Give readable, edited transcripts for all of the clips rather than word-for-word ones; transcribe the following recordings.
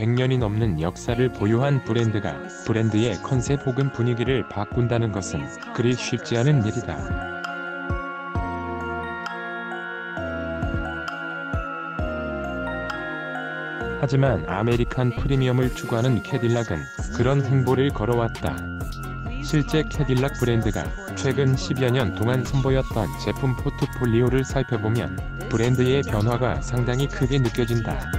100년이 넘는 역사를 보유한 브랜드가 브랜드의 컨셉 혹은 분위기를 바꾼다는 것은 그리 쉽지 않은 일이다. 하지만 아메리칸 프리미엄을 추구하는 캐딜락은 그런 행보를 걸어왔다. 실제 캐딜락 브랜드가 최근 10여 년 동안 선보였던 제품 포트폴리오를 살펴보면 브랜드의 변화가 상당히 크게 느껴진다.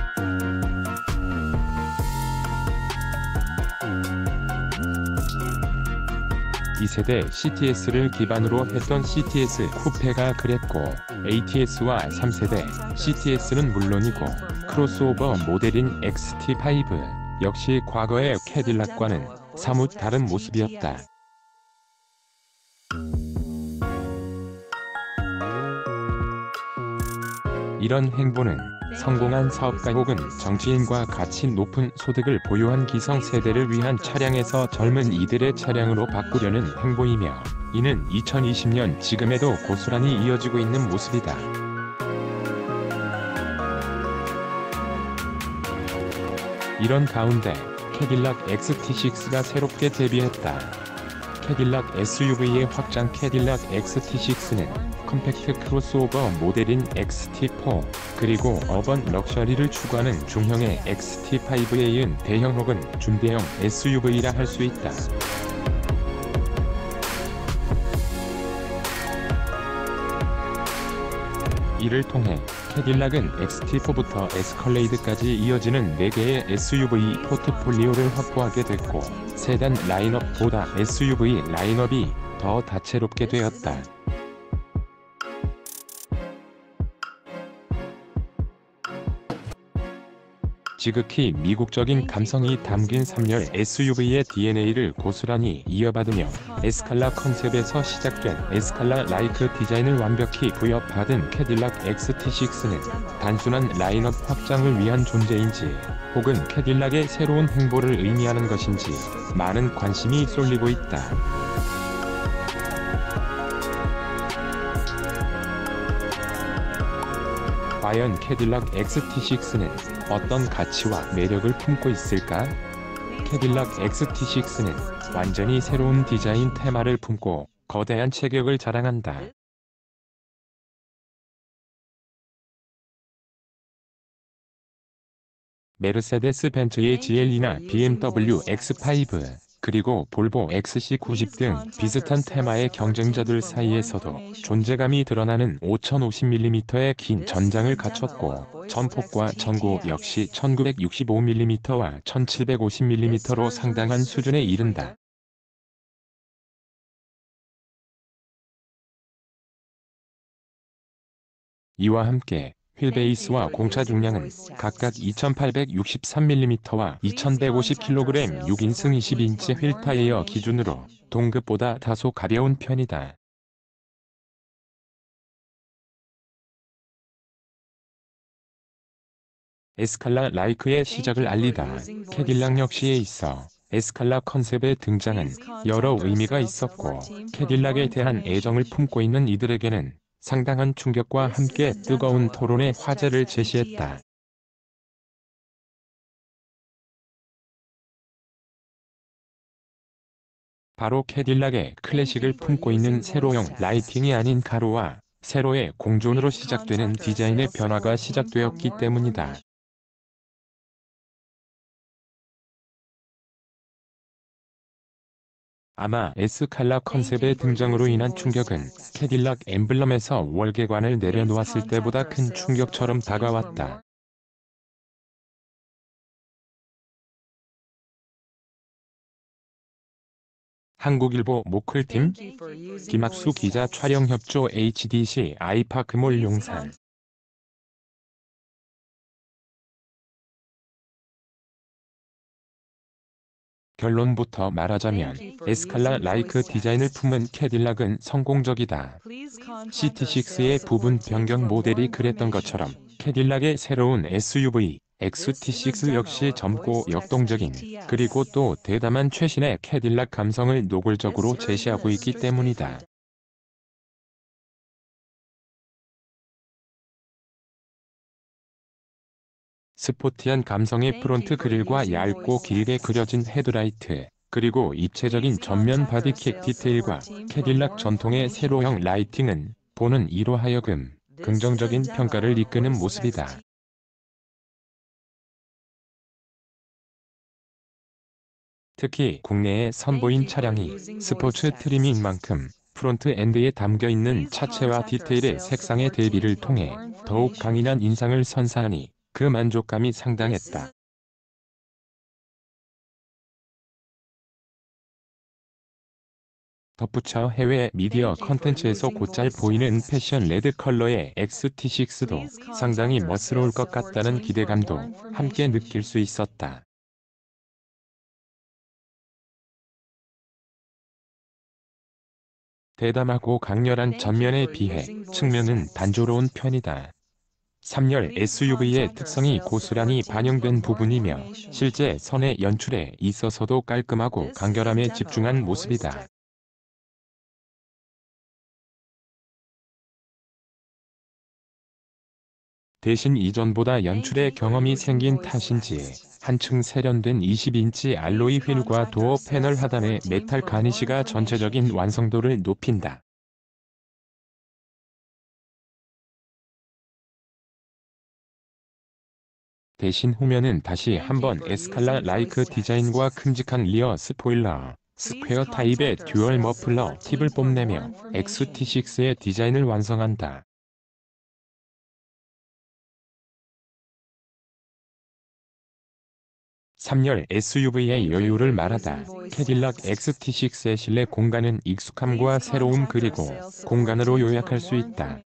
2세대 CTS를 기반으로 했던 CTS 쿠페가 그랬고, ATS와 3세대 CTS는 물론이고 크로스오버 모델인 XT5 역시 과거의 캐딜락과는 사뭇 다른 모습이었다. 이런 행보는 성공한 사업가 혹은 정치인과 같이 높은 소득을 보유한 기성세대를 위한 차량에서 젊은 이들의 차량으로 바꾸려는 행보이며, 이는 2020년 지금에도 고스란히 이어지고 있는 모습이다. 이런 가운데 캐딜락 XT6가 새롭게 데뷔했다. 캐딜락 SUV의 확장 캐딜락 XT6는 컴팩트 크로스오버 모델인 XT4, 그리고 어번 럭셔리를 추구하는 중형의 XT5에 이은 대형 혹은 중대형 SUV라 할 수 있다. 이를 통해 캐딜락은 XT4부터 에스컬레이드까지 이어지는 4개의 SUV 포트폴리오를 확보하게 됐고, 세단 라인업보다 SUV 라인업이 더 다채롭게 되었다. 지극히 미국적인 감성이 담긴 3열 SUV의 DNA를 고스란히 이어받으며 에스칼라 컨셉에서 시작된 에스칼라 라이크 디자인을 완벽히 부여받은 캐딜락 XT6는 단순한 라인업 확장을 위한 존재인지, 혹은 캐딜락의 새로운 행보를 의미하는 것인지 많은 관심이 쏠리고 있다. 과연 캐딜락 XT6는 어떤 가치와 매력을 품고 있을까? 캐딜락 XT6는 완전히 새로운 디자인 테마를 품고 거대한 체격을 자랑한다. 메르세데스 벤츠의 GLE나 BMW X5, 그리고 볼보 XC90 등 비슷한 테마의 경쟁자들 사이에서도 존재감이 드러나는 5050mm의 긴 전장을 갖췄고, 전폭과 전고 역시 1965mm와 1750mm로 상당한 수준에 이른다. 이와 함께 휠베이스와 공차 중량은 각각 2863mm와 2150kg 6인승 20인치 휠 타이어 기준으로 동급보다 다소 가벼운 편이다. 에스칼라 라이크의 시작을 알리다 캐딜락 역시에 있어 에스칼라 컨셉의 등장은 여러 의미가 있었고, 캐딜락에 대한 애정을 품고 있는 이들에게는 상당한 충격과 함께 뜨거운 토론의 화제를 제시했다. 바로 캐딜락의 클래식을 품고 있는 세로형 라이팅이 아닌 가로와 세로의 공존으로 시작되는 디자인의 변화가 시작되었기 때문이다. 아마 에스칼라 컨셉의 등장으로 인한 충격은 캐딜락 엠블럼에서 월계관을 내려놓았을 때보다 큰 충격처럼 다가왔다. 한국일보 모클팀 김학수 기자 촬영 협조 HDC 아이파크몰 용산. 결론부터 말하자면 에스칼라 라이크 디자인을 품은 캐딜락은 성공적이다. CT6의 부분 변경 모델이 그랬던 것처럼 캐딜락의 새로운 SUV XT6 역시 젊고 역동적인, 그리고 또 대담한 최신의 캐딜락 감성을 노골적으로 제시하고 있기 때문이다. 스포티한 감성의 프론트 그릴과 얇고 길게 그려진 헤드라이트, 그리고 입체적인 전면 바디킥 디테일과 캐딜락 전통의 세로형 라이팅은 보는 이로 하여금 긍정적인 평가를 이끄는 모습이다. 특히 국내에 선보인 차량이 스포츠 트림인 만큼 프론트 엔드에 담겨있는 차체와 디테일의 색상의 대비를 통해 더욱 강인한 인상을 선사하니 그 만족감이 상당했다. 덧붙여 해외 미디어 컨텐츠에서 곧잘 보이는 패션 레드 컬러의 XT6도 상당히 멋스러울 것 같다는 기대감도 함께 느낄 수 있었다. 대담하고 강렬한 전면에 비해 측면은 단조로운 편이다. 3열 SUV의 특성이 고스란히 반영된 부분이며 실제 선의 연출에 있어서도 깔끔하고 간결함에 집중한 모습이다. 대신 이전보다 연출에 경험이 생긴 탓인지 한층 세련된 20인치 알로이 휠과 도어 패널 하단의 메탈 가니쉬가 전체적인 완성도를 높인다. 대신 후면은 다시 한번 에스칼라 라이크 디자인과 큼직한 리어 스포일러, 스퀘어 타입의 듀얼 머플러 팁을 뽐내며 XT6의 디자인을 완성한다. (3열) SUV의 여유를 말하다 캐딜락 XT6의 실내 공간은 익숙함과 새로움 그리고 공간으로 요약할 수 있다.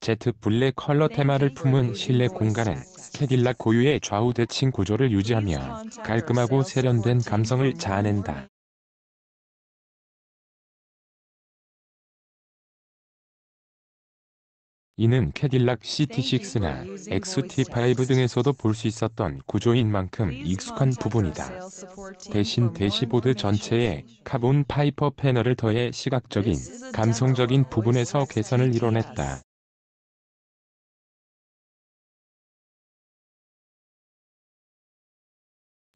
제트 블랙 컬러 테마를 품은 실내 공간은 캐딜락 고유의 좌우 대칭 구조를 유지하며 깔끔하고 세련된 감성을 자아낸다. 이는 캐딜락 CT6나 XT5 등에서도 볼 수 있었던 구조인 만큼 익숙한 부분이다. 대신 대시보드 전체에 카본 파이퍼 패널을 더해 시각적인, 감성적인 부분에서 개선을 이뤄냈다.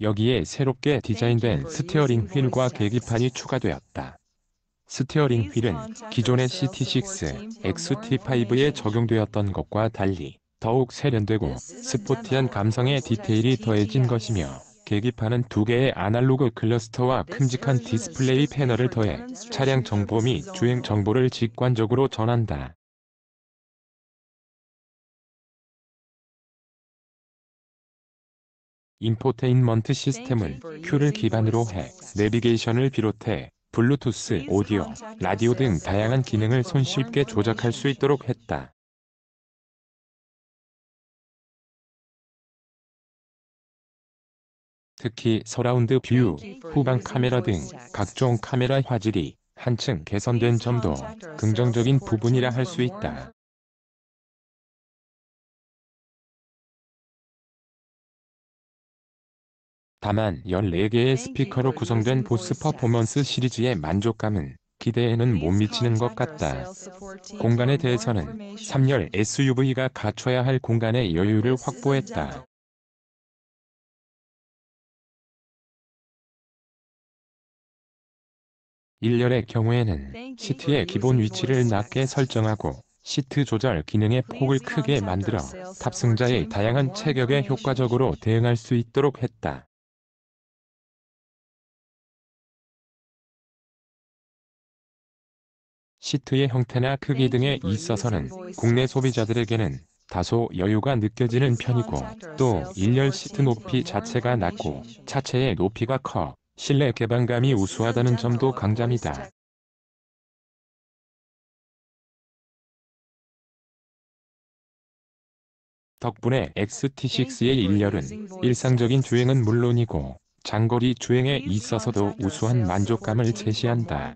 여기에 새롭게 디자인된 스티어링 휠과 계기판이 추가되었다. 스티어링 휠은 기존의 CT6, XT5에 적용되었던 것과 달리 더욱 세련되고 스포티한 감성의 디테일이 더해진 것이며 계기판은 두 개의 아날로그 클러스터와 큼직한 디스플레이 패널을 더해 차량 정보 및 주행 정보를 직관적으로 전한다. 인포테인먼트 시스템은 Q를 기반으로 해 내비게이션을 비롯해 블루투스, 오디오, 라디오 등 다양한 기능을 손쉽게 조작할 수 있도록 했다. 특히 서라운드 뷰, 후방 카메라 등 각종 카메라 화질이 한층 개선된 점도 긍정적인 부분이라 할 수 있다. 다만 14개의 스피커로 구성된 보스 퍼포먼스 시리즈의 만족감은 기대에는 못 미치는 것 같다. 공간에 대해서는 3열 SUV가 갖춰야 할 공간의 여유를 확보했다. 1열의 경우에는 시트의 기본 위치를 낮게 설정하고 시트 조절 기능의 폭을 크게 만들어 탑승자의 다양한 체격에 효과적으로 대응할 수 있도록 했다. 시트의 형태나 크기 등에 있어서는 국내 소비자들에게는 다소 여유가 느껴지는 편이고 또 1열 시트 높이 자체가 낮고 차체의 높이가 커 실내 개방감이 우수하다는 점도 강점이다. 덕분에 XT6의 1열은 일상적인 주행은 물론이고 장거리 주행에 있어서도 우수한 만족감을 제시한다.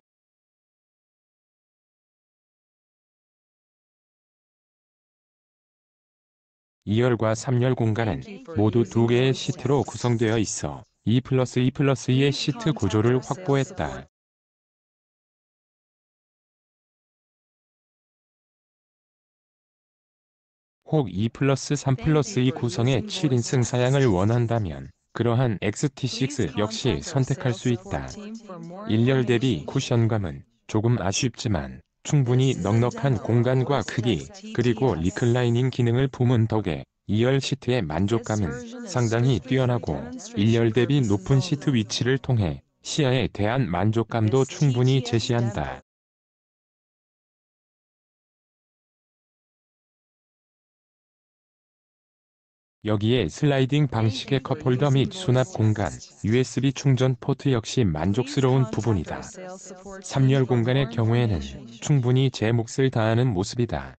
2열과 3열 공간은 모두 2개의 시트로 구성되어 있어 2+2+2의 시트 구조를 확보했다. 혹 2+3+2 구성의 7인승 사양을 원한다면 그러한 XT6 역시 선택할 수 있다. 1열 대비 쿠션감은 조금 아쉽지만 충분히 넉넉한 공간과 크기, 그리고 리클라이닝 기능을 품은 덕에 2열 시트의 만족감은 상당히 뛰어나고 1열 대비 높은 시트 위치를 통해 시야에 대한 만족감도 충분히 제시한다. 여기에 슬라이딩 방식의 컵홀더 및 수납 공간, USB 충전 포트 역시 만족스러운 부분이다. 3열 공간의 경우에는 충분히 제 몫을 다하는 모습이다.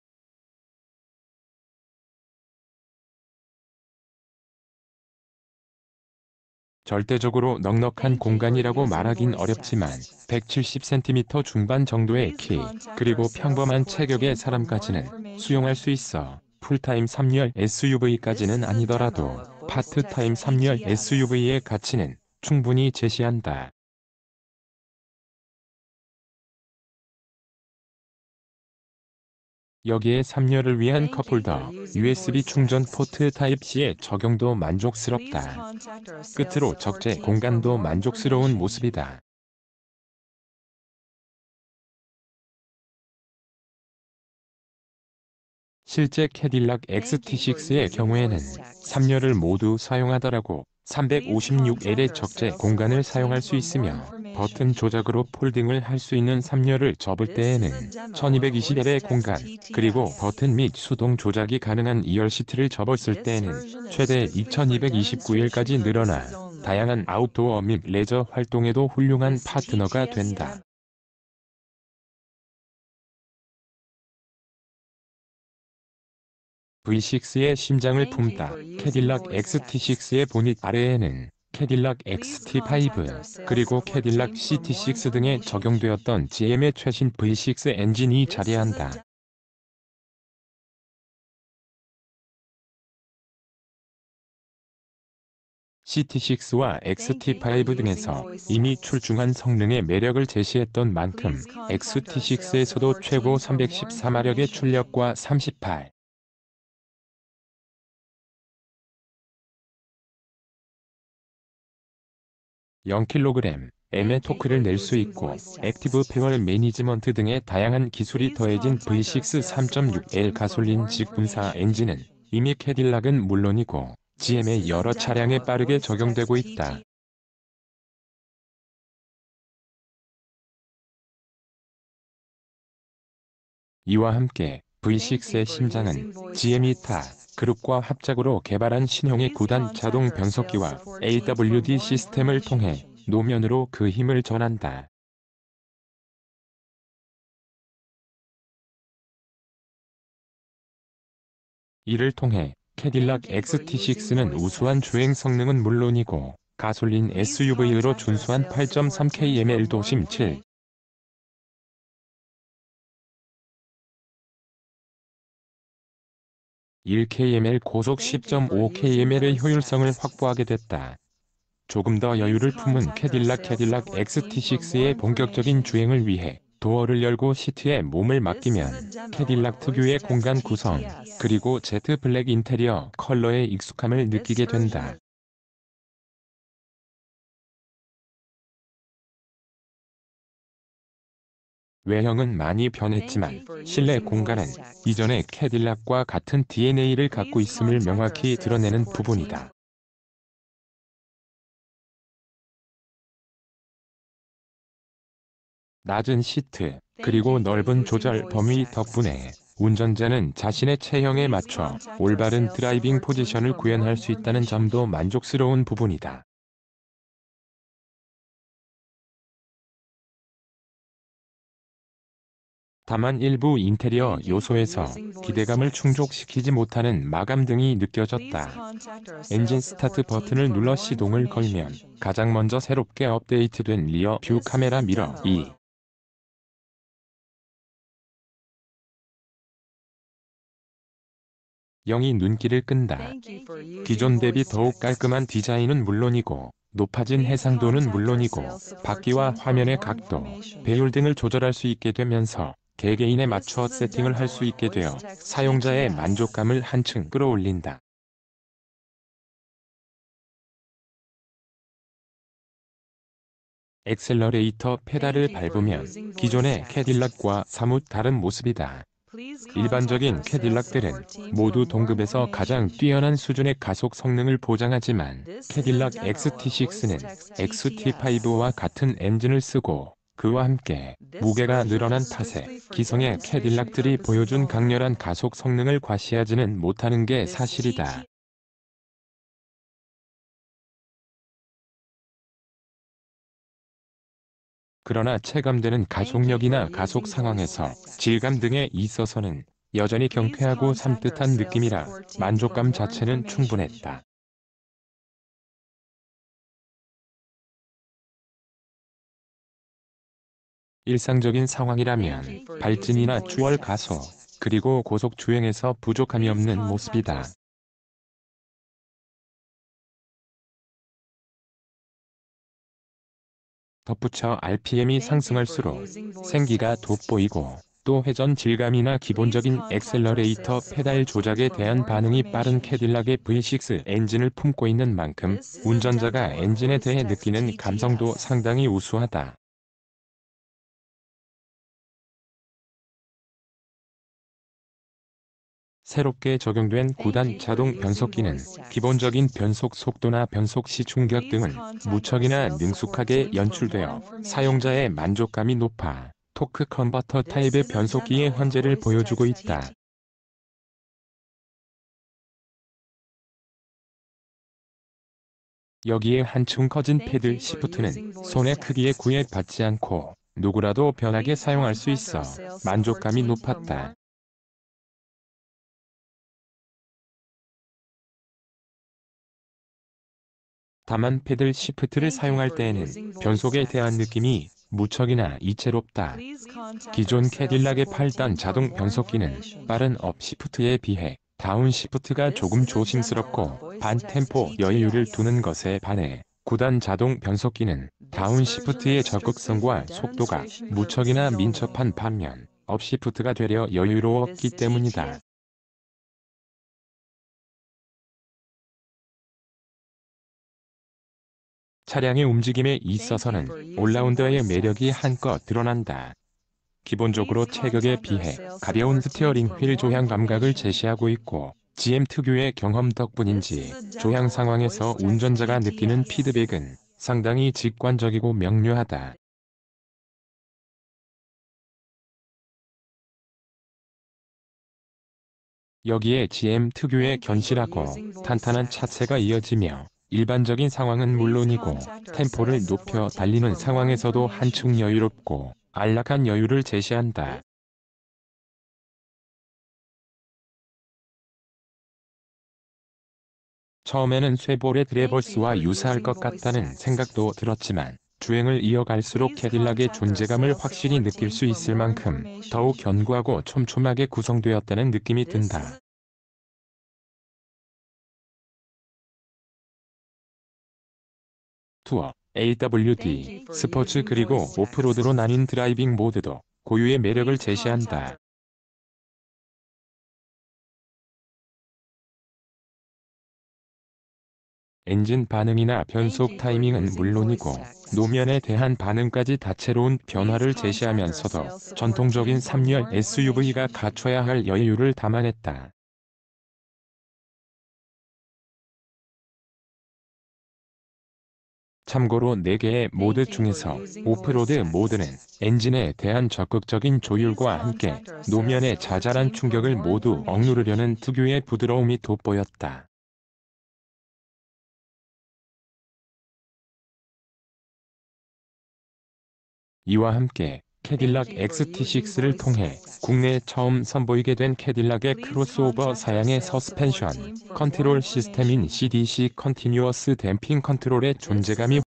절대적으로 넉넉한 공간이라고 말하긴 어렵지만 170cm 중반 정도의 키, 그리고 평범한 체격의 사람까지는 수용할 수 있어 풀타임 3열 SUV까지는 아니더라도 파트타임 3열 SUV의 가치는 충분히 제시한다. 여기에 3열을 위한 컵홀더, USB 충전 포트 타입C의 적용도 만족스럽다. 끝으로 적재 공간도 만족스러운 모습이다. 실제 캐딜락 XT6의 경우에는 3열을 모두 사용하더라도 356L의 적재 공간을 사용할 수 있으며 버튼 조작으로 폴딩을 할 수 있는 3열을 접을 때에는 1220L의 공간, 그리고 버튼 및 수동 조작이 가능한 2열 시트를 접었을 때에는 최대 2229L까지 늘어나 다양한 아웃도어 및 레저 활동에도 훌륭한 파트너가 된다. V6의 심장을 품다. 캐딜락 XT6의 보닛 아래에는 캐딜락 XT5, 그리고 캐딜락 CT6 등에 적용되었던 GM의 최신 V6 엔진이 자리한다. CT6와 XT5 등에서 이미 출중한 성능의 매력을 제시했던 만큼 XT6에서도 최고 314마력의 출력과 38 0kg, M의 토크를 낼 수 있고 액티브 퓨얼 매니지먼트 등의 다양한 기술이 더해진 V6 3.6L 가솔린 직분사 엔진은 이미 캐딜락은 물론이고 GM의 여러 차량에 빠르게 적용되고 있다. 이와 함께 V6의 심장은 GM이 타 그룹과 합작으로 개발한 신형의 9단 자동 변속기와 AWD 시스템을 통해 노면으로 그 힘을 전한다. 이를 통해 캐딜락 XT6는 우수한 주행 성능은 물론이고 가솔린 SUV로 준수한 8.3kml 도심 7 1kml 고속 10.5kml의 효율성을 확보하게 됐다. 조금 더 여유를 품은 캐딜락 XT6의 본격적인 주행을 위해 도어를 열고 시트에 몸을 맡기면 캐딜락 특유의 공간 구성, 그리고 제트 블랙 인테리어 컬러의 익숙함을 느끼게 된다. 외형은 많이 변했지만 실내 공간은 이전의 캐딜락과 같은 DNA를 갖고 있음을 명확히 드러내는 부분이다. 낮은 시트, 그리고 넓은 조절 범위 덕분에 운전자는 자신의 체형에 맞춰 올바른 드라이빙 포지션을 구현할 수 있다는 점도 만족스러운 부분이다. 다만 일부 인테리어 요소에서 기대감을 충족시키지 못하는 마감 등이 느껴졌다. 엔진 스타트 버튼을 눌러 시동을 걸면 가장 먼저 새롭게 업데이트된 리어 뷰 카메라 미러 0이 눈길을 끈다. 기존 대비 더욱 깔끔한 디자인은 물론이고 높아진 해상도는 물론이고 바퀴와 화면의 각도, 배율 등을 조절할 수 있게 되면서 개개인에 맞춰 세팅을 할 수 있게 되어 사용자의 만족감을 한층 끌어올린다. 엑셀러레이터 페달을 밟으면 기존의 캐딜락과 사뭇 다른 모습이다. 일반적인 캐딜락들은 모두 동급에서 가장 뛰어난 수준의 가속 성능을 보장하지만 캐딜락 XT6는 XT5와 같은 엔진을 쓰고 그와 함께 무게가 늘어난 탓에 기성의 캐딜락들이 보여준 강렬한 가속 성능을 과시하지는 못하는 게 사실이다. 그러나 체감되는 가속력이나 가속 상황에서 질감 등에 있어서는 여전히 경쾌하고 산뜻한 느낌이라 만족감 자체는 충분했다. 일상적인 상황이라면 발진이나 추월 가속, 그리고 고속 주행에서 부족함이 없는 모습이다. 덧붙여 RPM이 상승할수록 생기가 돋보이고 또 회전 질감이나 기본적인 엑셀러레이터 페달 조작에 대한 반응이 빠른 캐딜락의 V6 엔진을 품고 있는 만큼 운전자가 엔진에 대해 느끼는 감성도 상당히 우수하다. 새롭게 적용된 9단 자동 변속기는 기본적인 변속 속도나 변속 시 충격 등은 무척이나 능숙하게 연출되어 사용자의 만족감이 높아 토크 컨버터 타입의 변속기의 현재를 보여주고 있다. 여기에 한층 커진 패들 시프트는 손의 크기에 구애받지 않고 누구라도 편하게 사용할 수 있어 만족감이 높았다. 다만 패들 시프트를 사용할 때에는 변속에 대한 느낌이 무척이나 이채롭다. 기존 캐딜락의 8단 자동 변속기는 빠른 업 시프트에 비해 다운 시프트가 조금 조심스럽고 반템포 여유를 두는 것에 반해 9단 자동 변속기는 다운 시프트의 적극성과 속도가 무척이나 민첩한 반면 업 시프트가 되려 여유로웠기 때문이다. 차량의 움직임에 있어서는 올라운더의 매력이 한껏 드러난다. 기본적으로 체격에 비해 가벼운 스티어링 휠 조향 감각을 제시하고 있고 GM 특유의 경험 덕분인지 조향 상황에서 운전자가 느끼는 피드백은 상당히 직관적이고 명료하다. 여기에 GM 특유의 견실하고 탄탄한 차체가 이어지며 일반적인 상황은 물론이고 템포를 높여 달리는 상황에서도 한층 여유롭고 안락한 여유를 제시한다. 처음에는 쉐보레 트래버스와 유사할 것 같다는 생각도 들었지만 주행을 이어갈수록 캐딜락의 존재감을 확실히 느낄 수 있을 만큼 더욱 견고하고 촘촘하게 구성되었다는 느낌이 든다. 투어, AWD, 스포츠 그리고 오프로드로 나뉜 드라이빙 모드도 고유의 매력을 제시한다. 엔진 반응이나 변속 타이밍은 물론이고 노면에 대한 반응까지 다채로운 변화를 제시하면서도 전통적인 3열 SUV가 갖춰야 할 여유를 담아냈다. 참고로 4개의 모드 중에서 오프로드 모드는 엔진에 대한 적극적인 조율과 함께 노면의 자잘한 충격을 모두 억누르려는 특유의 부드러움이 돋보였다. 이와 함께 캐딜락 XT6를 통해 국내에 처음 선보이게 된 캐딜락의 크로스오버 사양의 서스펜션 컨트롤 시스템인 CDC 컨티뉴어스 댐핑 컨트롤의 존재감이